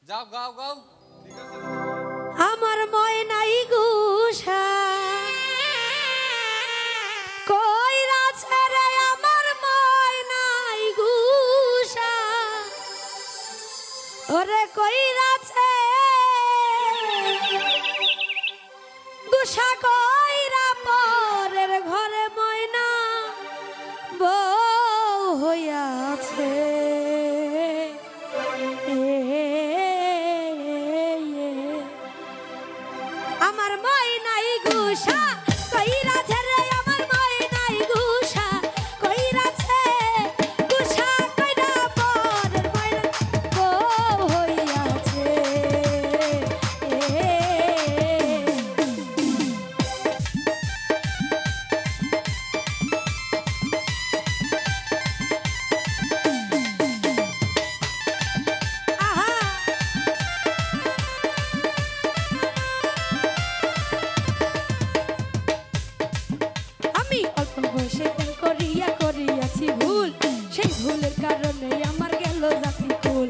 যাও গাও গাও আমার ময়নাই গুষা কইরা ছেড়ে আমার ময়নাই গুষা ওরে কইরা ছে গুষা কইরা পরের ঘরে ময়না বউ হইয়াছে আমার ময়নাই গুষা কইরা ছেড়ে আমার ময়নাই গুষা কইরাছে গুষা কইরা পরের ময়না বউ হইয়াছে সেই ভুলের কারণে আমার গেল জাতি কুল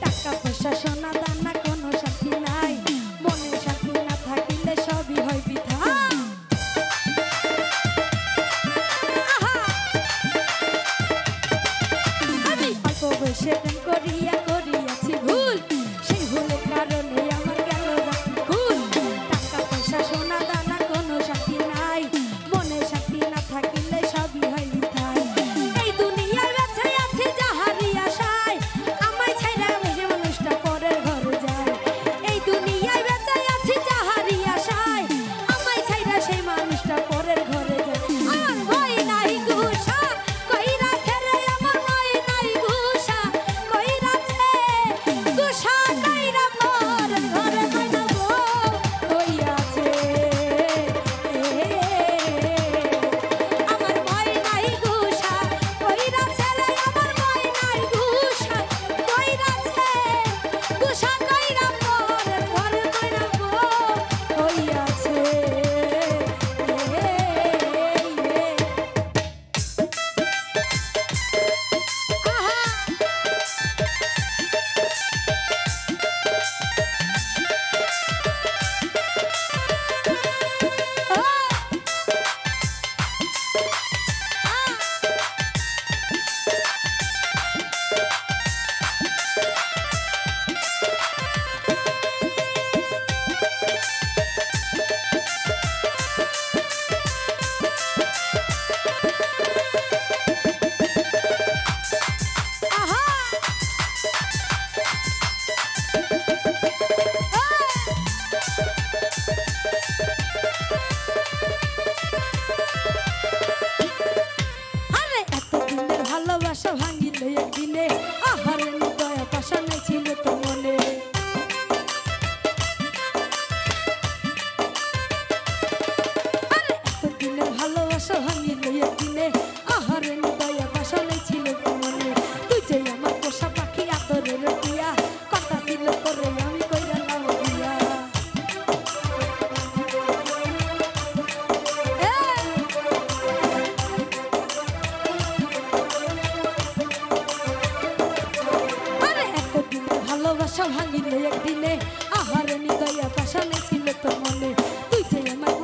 টাকা পয়সা সোনা দানা কোনো শান্তি নাই মনে শান্তি না থাকিলে সবই হয় বৃথা আমি অল্প বয়সে প্রেম করিয়াছি ভুল সেই ভুলের কারণে আমার গেল জাতি কুল টাকা পয়সা সোনা দানা কোনো শান্তি নাই মনে শান্তি না থাকিলে সবই হয় বৃথা ভালোবাসা ভাঙিলে একদিনে আহারে দয়া পাশা নাই ছিল তো মনে এতদিনের ভালোবাসা ভাঙিলে একদিনে আহারে দয়া পাশা নাই ছিল তো মনে তুই যে আমার পোষা পাখি আদরের দিয়া কথা দিল করে আমি কইরা লাভ দিয়া ভালোবাসা ভাঙিলে একদিনে আহারে দয়া পাশা ছিল তো মনে তুই যে আমার